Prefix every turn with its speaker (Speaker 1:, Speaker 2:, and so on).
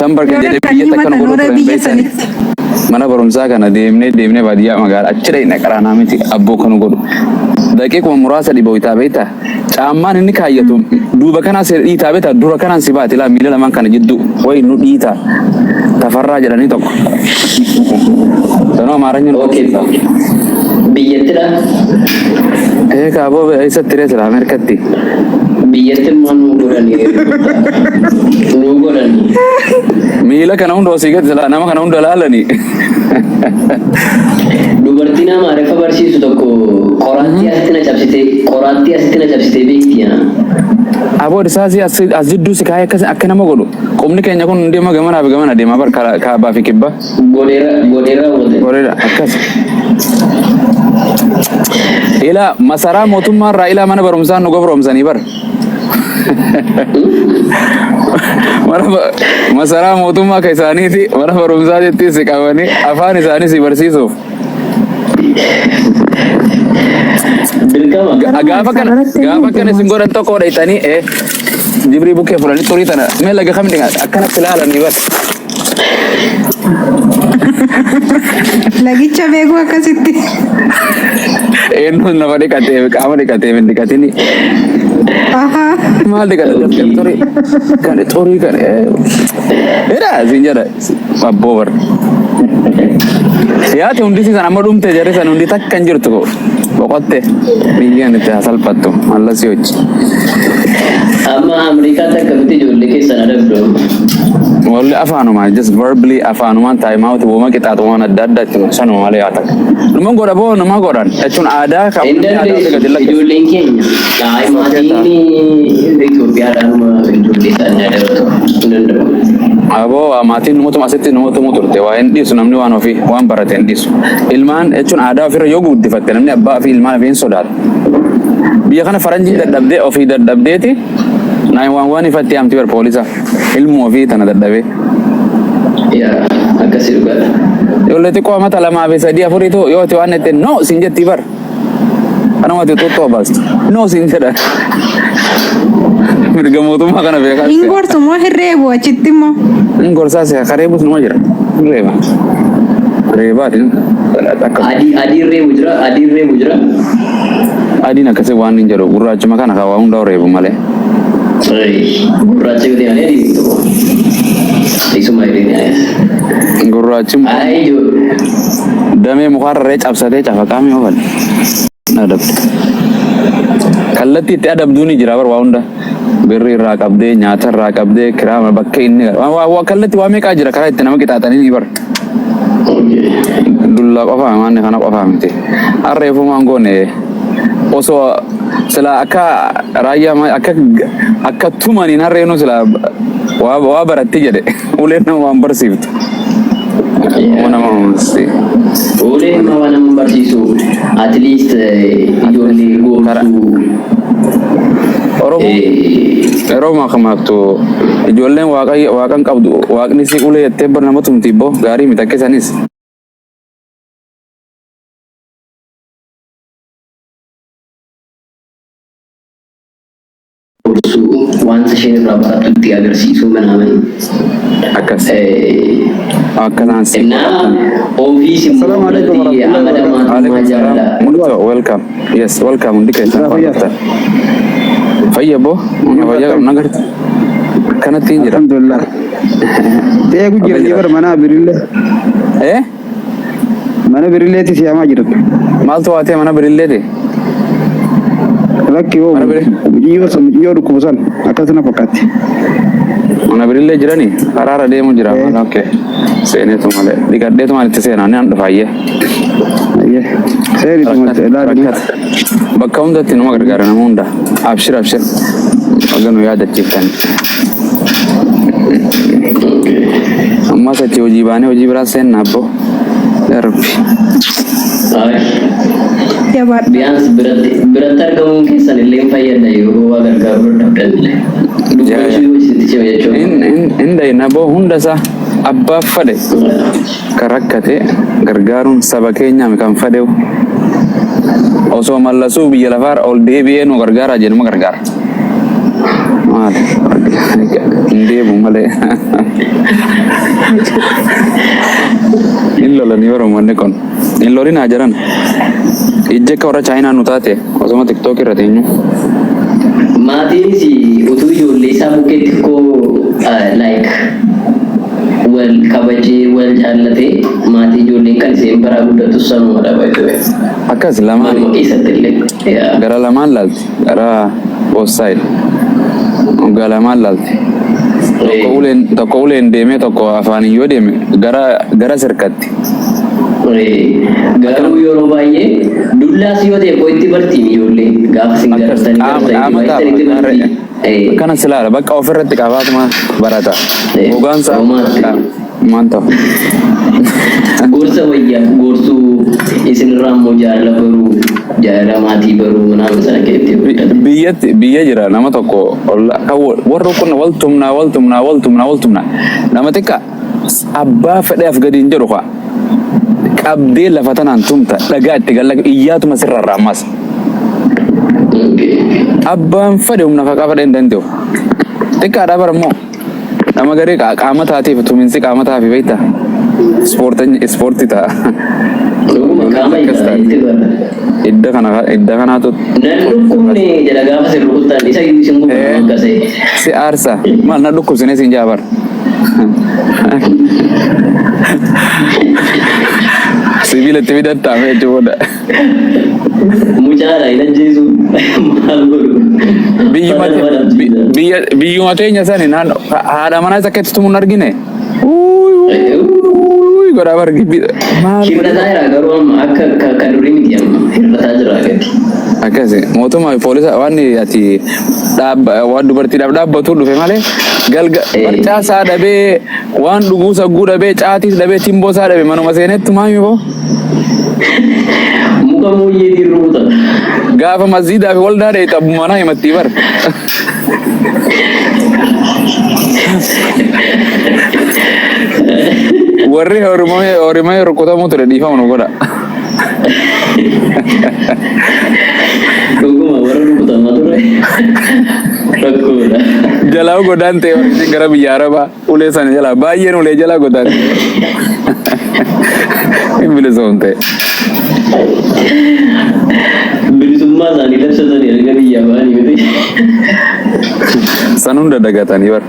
Speaker 1: Tambarka jedhee biyya takka nu godhu beektan. Mana barumsaa kana deemnee baadiyyaa magaalaa achi dhaqnee qaraanaa miti abboo kan godhu. Daqiiquma muraasa dhiboo itaa beektaa. Caammaan inni kaayyatu duuba kanaan si dhiitaa beektaa dura kanaan si baati laa miila lamaan kana jidduu wayi nu dhiitaa. Tafarraa jedhanii tokko. Sanoo Amaaranya nu
Speaker 2: Oke. Biyyattiidha.
Speaker 1: Kaaboo eessatti reesira Ameerikatti.
Speaker 2: Biyyatti maal nu godhanii? Nu godhanii.
Speaker 1: Miila kana hunda osii gadi nama kana hunda laalanii.
Speaker 2: Dubartiin Amaariffaa barsiisu tokko qoraattii asitti na cabsitee beekti yaa.
Speaker 1: Aboo isaasi as jidduu si kaayee akka nama godhu. Qubni keenya kun deema gamanaa fi gamana deema bar kaabaa fi kibba. Godheera akkas. Ila masaraa mootummaa irraa ila mana barumsaa nu gabroomsanii bar. Masaraa mootummaa ka isaaniiti mana barumsaa jetti si qabanii afaan isaanii si barsiisuuf. Gaafa kana isin godhan tokko dheeytanii Jibrii bukkee fudhanii xurii tana mee laga kam dhiqaa akkanatti ilaalanii bar.
Speaker 3: Lagicha beeku akkasitti.
Speaker 1: Eenyuun nama dhiqatee qaama dhiqatee hin dhiqatini. Maal dhiqate xurii kan xurii kan siin jedha abboo bar. Yaati hundi san amma dhumte jarri san hundi takka hin jirtu ko boqotte biyyaan itti hasalphattu mallas yochi.
Speaker 2: Amma Ameerikaa takka miti ijoollee keessan adabdu.
Speaker 1: Walli afaanuma just verbally afaanumaan time out wooma qixaatu waan adda addaatti sanuma malee haa takka. Numan godha boo nama godhan jechuun aadaa
Speaker 2: ijoolleen keenya maatiin Itoophiyaadhaan ijoollee isaanii adabatu.
Speaker 1: Aboo maatiin numutuma asitti numutuma turte waa hin dhiisu namni waan ofii waan barate hin dhiisu. Ilmaan jechuun aadaa ofirra yoo guddifatte namni abbaa fi ilmaan ofii hin sodaatu. Biyya kana faranjii dadhabdee ofii dadhabdeeti 911 ifatti hamti bar poolisa ilmu ofii tana dadhabee.
Speaker 2: Yaa akkasii dhugaadha.
Speaker 1: Ijoollee xiqqoo amata lamaa fi sadii afuriitu yoo itti waan jettee no siin jetti bar. Kanuma itti xuxxoo baastu no siin jedha. Mirga mootummaa kana beekaa.
Speaker 3: Ingortu moo hirreebu achitti immoo?
Speaker 1: Ingorsaas kareebus numa jira. Reeba. Reebaatiin.
Speaker 2: Adiin reebu jira.
Speaker 1: Adiin akkasii waan hin jedhu gurraachuma kana kan waa hundaa reebu malee.
Speaker 2: Gurraacha yoo ta'an adiin tokko. Isuma adiin.
Speaker 1: Gurraachuma. Damee mukarra ree cabsatee cafaqaame yoo bade. Adabdu. Kallattii itti adabduu ni jira bar waa hunda. Birri irraa qabdee nyaata irraa qabdee kiraama bakka inni kallattii waa meeqaa jira karaa itti nama qixaatanii ni bar. Dullaa qofaa maanni kana qofaa miti. Harreefumaan goone osoo sila akka raayyaa akka tumaniin harreenu sila waa baratti jedhe uleen nama waan barsiiftu.
Speaker 2: Uleen nama waan barsiisu at least ijoollee goomsuu.
Speaker 1: Oromoo kamaattu ijoolleen waaqan qabdu waaqni si ulee jettee bar nama tumti boo gaarii miti akka isanis.
Speaker 2: Wanta isheen irraa baratutti agarsiisuu manaaman.
Speaker 1: Akkanaan si.
Speaker 2: Ofiis immoo irratti amala maatummaa jaalala.
Speaker 1: Welcome. Yes, welcome. Hundi keessan fayyada. Fayya boo. Fayya qabna garta. Akkanatti hin jira.
Speaker 4: Alhamdulillah. Ta'ee gujjira jibar mana birillee. Mana birilleeti siyamaa jirtu.
Speaker 1: Maaltu waatee mana birilleeti?
Speaker 4: Rakki yoo muciyyoo dhukkubusan akkasuma fakkaatti.
Speaker 1: Mana birillee jiranii karaara deemu jira. Okay. Seeneetu malee dhiqadheetu maal itti seenaa ni an dhufaayyee.
Speaker 4: Seenitu malee ilaaluu.
Speaker 1: Bakka hundatti nama gargaara nama hunda. Abshir. Waganu yaadachiiftan. Ammas achi hojii baanee hojii biraa seenna abboo. Darbi.
Speaker 2: Biyaans biratti argamuun keessan illee fayyada yoo waa gargaaruu danda'anillee.
Speaker 1: Inda naboo hundasaa abbaaf fade kan rakkate gargaaruun saba keenyaaf kan fadeewu osoo mallasuu biyya lafaarra ol deebi'ee nu gargaara jedhama gargaara. Maali? Deemu malee. Hin lolanii Oromoonni kun. Hin lolinaa jiran. Ijji akka warra Chaayinaa nu taate osuma TikTok irra teenyu.
Speaker 2: Maatiinis utuu ijoollee isaa bukkeetti koo like wal kabajee wal jaallatee maatii ijoolleen kan isheen baraa guddattu sanumadha baay'ee.
Speaker 1: Akkas lamaan.
Speaker 2: Manuma keessatti illee.
Speaker 1: Gara lamaan laalti. Gara both side. Gara lamaan laalti. Tokko uleen deemee tokko afaaniin yoo deeme gara sirkatti.
Speaker 2: Garuu yeroo baay'ee dullaas yoo ta'e itti bartiin ijoollee gaafa sin garatanii bartii.
Speaker 1: Kana silaala bakka ofirratti qabaatuma barata. Gogaan isaa maal ta'u.
Speaker 2: Gorsa wayyaa gorsuu isinirraa immoo jaalala baruu jaalala maatii baruu naannoo sana keessatti.
Speaker 1: Biyya jira nama tokko warra kun waltumnaa nama xiqqaa abbaa fedheef gadi hin jedhu faa. Qabdee lafa tanaan tumta dhagaa itti gallaga iyyaatuma sirrarraa ammas. Abbaan fedhe humna faqaa fedhe hin danda'u. Xiqqaadhaa bara immoo nama garee qaama taateef tuminsi qaama taafi beektaa ispoortii ta'a. Idda kanaatu.
Speaker 2: Nan dhukkubne jedha gaafa sin rukuttaan isa isin gubbaa akkasee.
Speaker 1: Si aarsa maal na dhukkubsine siin jaabar. Sibiilatti fidattaame jechuudha.
Speaker 2: Mucaadha hin ajjeesu maal godhu.
Speaker 1: Biyyuma teenya sani naannoo haadha manaa isa akka itti tumuun argine. Godhaa bargi.
Speaker 2: Hir'ataa jira garuu amma akka kan durii miti amma hir'ataa jira gadi.
Speaker 1: Akkasi mootummaa fi poolisa waan ati waan dubartiidhaaf dhaabbatu dhufe malee barcaa isaa dhabee waan dhuguu sagguu dhabee caatiis dhabee timboo isaa dhabee manuma seenetti maami boo.
Speaker 2: Muka mooyyeetiin rukuta.
Speaker 1: Gaafa masjiidaa fi waldaa dheetu abbumanaa himattii bar. Warri horimee rukutamuu ture dhiifamu nu godha.
Speaker 2: Dhuguma warra rukutamaa ture. Rakkoodha.
Speaker 1: Jalaa godaan ta'e warri gara biyya Arabaa ulee sana jalaa baay'een ulee jalaa godaan ta'e. Hin bilisoon ta'e.
Speaker 2: Bilisummaa isaanii labsatanii erga biyyaa ba'anii miti.
Speaker 1: San hunda dagatanii bara.